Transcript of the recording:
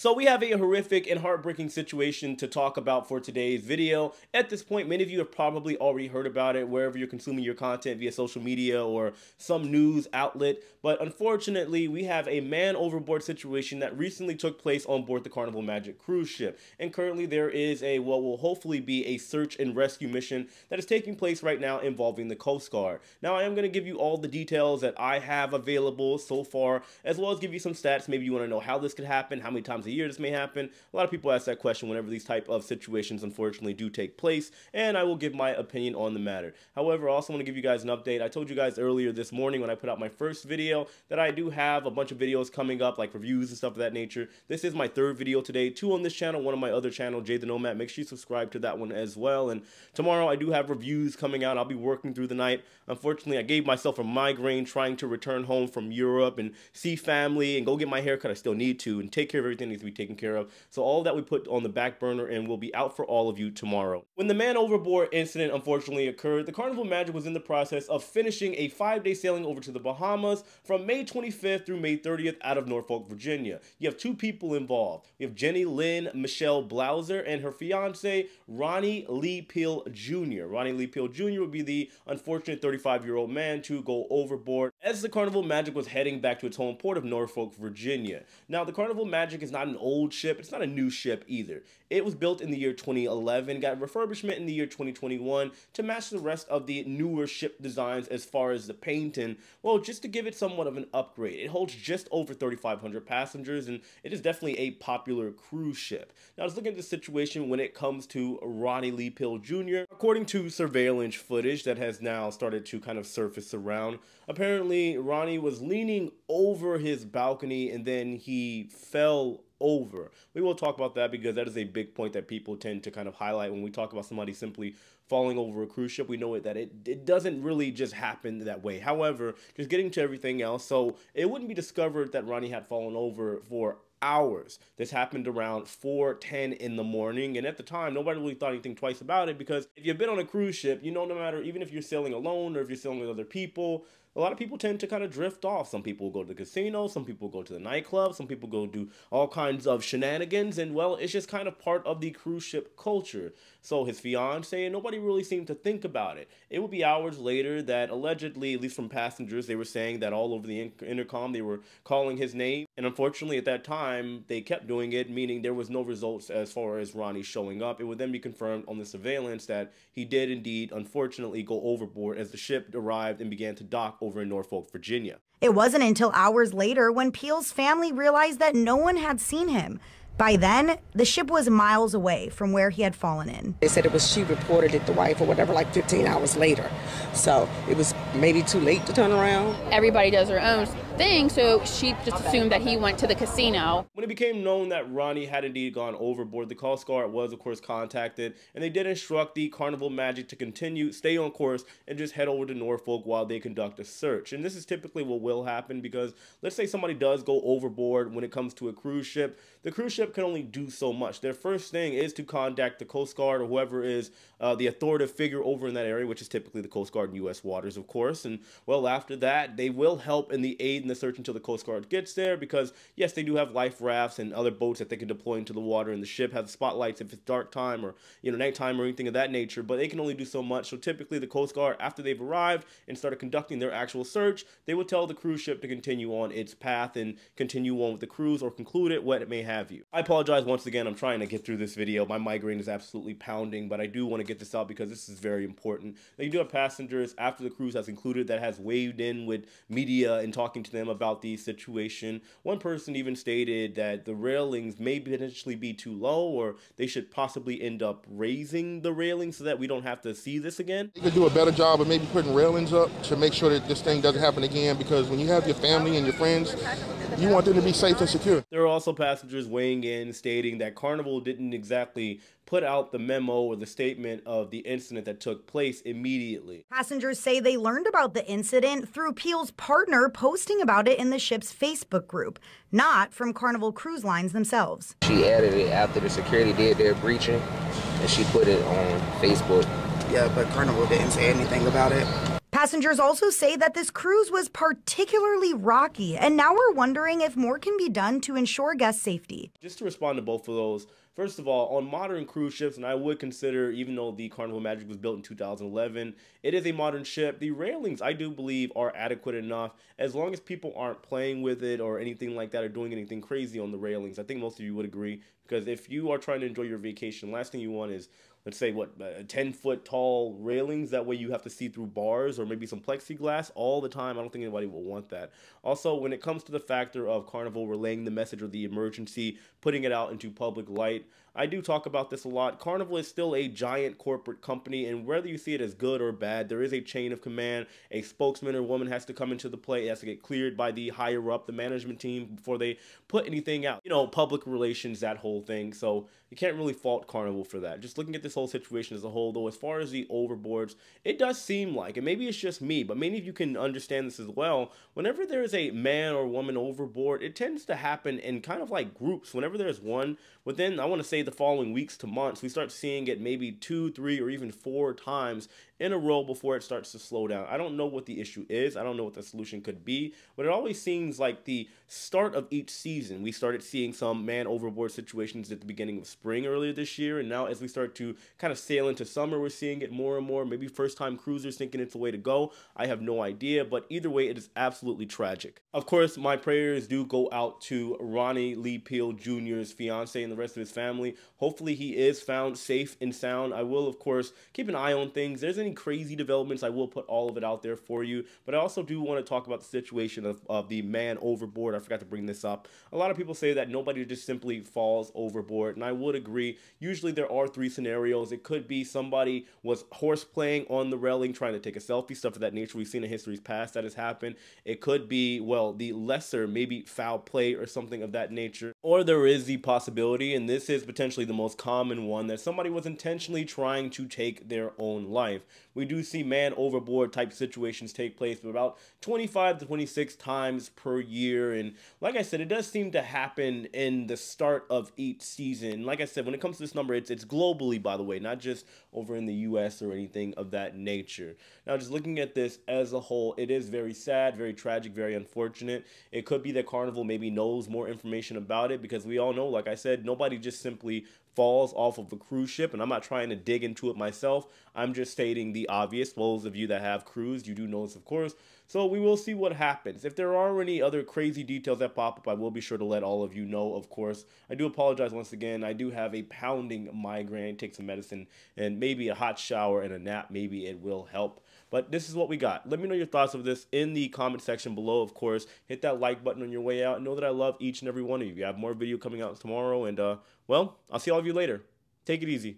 So we have a horrific and heartbreaking situation to talk about for today's video. At this point, many of you have probably already heard about it wherever you're consuming your content via social media or some news outlet. But unfortunately, we have a man overboard situation that recently took place on board the Carnival Magic cruise ship. And currently there is what will hopefully be a search and rescue mission that is taking place right now involving the Coast Guard. Now, I am going to give you all the details that I have available so far, as well as give you some stats. Maybe you want to know how this could happen, how many times a year this may happen. A lot of people ask that question whenever these type of situations unfortunately do take place, and I will give my opinion on the matter. However, I also want to give you guys an update. I told you guys earlier this morning when I put out my first video that I do have a bunch of videos coming up, like reviews and stuff of that nature. This is my third video today, 2 on this channel, 1 on my other channel, Jay the Nomad. Make sure you subscribe to that one as well. And tomorrow I do have reviews coming out. I'll be working through the night. Unfortunately, I gave myself a migraine trying to return home from Europe and see family and go get my hair cut. I still need to, and take care of everything that needs to be taken care of. So all that we put on the back burner and will be out for all of you tomorrow. When the man overboard incident unfortunately occurred, the Carnival Magic was in the process of finishing a 5-day sailing over to the Bahamas from May 25th through May 30th out of Norfolk, Virginia. You have 2 people involved. We have Jenny Lynn Michelle Blauser and her fiance, Ronnie Lee Peel Jr. Ronnie Lee Peel Jr. would be the unfortunate 35-year-old man to go overboard as the Carnival Magic was heading back to its home port of Norfolk, Virginia. Now, the Carnival Magic is not an old ship. It's not a new ship either. It was built in the year 2011, got refurbishment in the year 2021 to match the rest of the newer ship designs as far as the paint and, well, just to give it somewhat of an upgrade. It holds just over 3,500 passengers, and it is definitely a popular cruise ship. Now, let's look at the situation when it comes to Ronnie Lee Peel Jr. According to surveillance footage that has now started to kind of surface around, apparently Ronnie was leaning over his balcony and then he fell over. We will talk about that because that is a big point that people tend to kind of highlight when we talk about somebody simply falling over a cruise ship. We know that it doesn't really just happen that way. However, just getting to everything else, so it wouldn't be discovered that Ronnie had fallen over for hours. This happened around 4:10 in the morning, and at the time nobody really thought anything twice about it, because if you've been on a cruise ship, you know, no matter, even if you're sailing alone or if you're sailing with other people, a lot of people tend to kind of drift off. Some people go to the casino, some people go to the nightclub, some people go do all kinds of shenanigans, and well, it's just kind of part of the cruise ship culture. So his fiance, and nobody really seemed to think about it. It would be hours later that allegedly, at least from passengers, they were saying that all over the intercom they were calling his name, and unfortunately at that time they kept doing it, meaning there was no results as far as Ronnie showing up. It would then be confirmed on the surveillance that he did indeed unfortunately go overboard as the ship arrived and began to dock over in Norfolk, Virginia. It wasn't until hours later when Peel's family realized that no one had seen him. By then, the ship was miles away from where he had fallen in. They said it was, she reported it, the wife or whatever, like 15 hours later. So it was maybe too late to turn around. Everybody does their own thing, so she just assumed that he went to the casino. When it became known that Ronnie had indeed gone overboard, the Coast Guard was of course contacted, and they did instruct the Carnival Magic to stay on course and just head over to Norfolk while they conduct a search. And this is typically what will happen, because let's say somebody does go overboard when it comes to a cruise ship. The cruise ship can only do so much. Their first thing is to contact the Coast Guard or whoever is the authoritative figure over in that area, which is typically the Coast Guard in U.S. waters, of course. And well, after that, they will help in the aid in the search until the Coast Guard gets there, because yes, they do have life rafts and other boats that they can deploy into the water, and the ship has spotlights if it's dark time or, you know, nighttime or anything of that nature, but they can only do so much. So typically the Coast Guard, after they've arrived and started conducting their actual search, they will tell the cruise ship to continue on its path and continue on with the cruise or conclude it, what it may have you. I apologize once again, I'm trying to get through this video. My migraine is absolutely pounding, but I do want to get this out because this is very important. Now, you do have passengers after the cruise has concluded that has waved in with media and talking to them about the situation. One person even stated that the railings may potentially be too low, or they should possibly end up raising the railings so that we don't have to see this again. You could do a better job of maybe putting railings up to make sure that this thing doesn't happen again, because when you have your family and your friends, you want them to be safe and secure. There are also passengers weighing in stating that Carnival didn't exactly put out the memo or the statement of the incident that took place immediately. Passengers say they learned about the incident through Peel's partner posting about it in the ship's Facebook group, not from Carnival Cruise Lines themselves. She added it after the security did their breaching, and she put it on Facebook. Yeah, but Carnival didn't say anything about it. Passengers also say that this cruise was particularly rocky, and now we're wondering if more can be done to ensure guest safety. Just to respond to both of those, first of all, on modern cruise ships, and I would consider, even though the Carnival Magic was built in 2011, it is a modern ship. The railings, I do believe, are adequate enough as long as people aren't playing with it or anything like that or doing anything crazy on the railings. I think most of you would agree, because if you are trying to enjoy your vacation, last thing you want is, let's say, 10-foot tall railings. That way you have to see through bars or maybe some plexiglass all the time. I don't think anybody will want that. Also, when it comes to the factor of Carnival relaying the message of the emergency, putting it out into public light, I do talk about this a lot. Carnival is still a giant corporate company, and whether you see it as good or bad, there is a chain of command. A spokesman or woman has to come into the play. It has to get cleared by the higher up, the management team, before they put anything out. You know, public relations, that whole thing. So you can't really fault Carnival for that. Just looking at this whole situation as a whole, though, as far as the overboards, it does seem like, and maybe it's just me, but many of you can understand this as well, whenever there is a man or woman overboard, it tends to happen in kind of like groups. Whenever there's one, within, I want to say, the following weeks to months, we start seeing it maybe 2, 3, or even 4 times in a row before it starts to slow down. I don't know what the issue is. I don't know what the solution could be, but it always seems like the start of each season, we started seeing some man overboard situations at the beginning of spring earlier this year, and now as we start to kind of sail into summer, we're seeing it more and more. Maybe first-time cruisers thinking it's the way to go. I have no idea, but either way, it is absolutely tragic. Of course, my prayers do go out to Ronnie Lee Peel Jr.'s fiance and the rest of his family. Hopefully he is found safe and sound. I will, of course, keep an eye on things. If there's any crazy developments, I will put all of it out there for you, but I also do want to talk about the situation of the man overboard. I forgot to bring this up. A lot of people say that nobody just simply falls overboard, and I would agree. Usually there are 3 scenarios. It could be somebody was horseplaying on the railing trying to take a selfie, stuff of that nature. We've seen in history's past that has happened. It could be, well, the lesser, maybe foul play or something of that nature. Or there is the possibility, and this is potentially the most common one, that somebody was intentionally trying to take their own life. We do see man overboard type situations take place about 25 to 26 times per year, and like I said, it does seem to happen in the start of each season. Like I said, when it comes to this number, it's globally, by the way, not just over in the US or anything of that nature. Now, just looking at this as a whole, it is very sad, very tragic, very unfortunate. It could be that Carnival maybe knows more information about it, because we all know, like I said, nobody just simply falls off of a cruise ship, and I'm not trying to dig into it myself. I'm just stating the obvious. Those of you that have cruised, you do know this, of course. So we will see what happens. If there are any other crazy details that pop up, I will be sure to let all of you know, of course. I do apologize once again. I do have a pounding migraine. Take some medicine and maybe a hot shower and a nap. Maybe it will help. But this is what we got. Let me know your thoughts of this in the comment section below, of course. Hit that like button on your way out. Know that I love each and every one of you. We have more video coming out tomorrow. And, well, I'll see all of you later. Take it easy.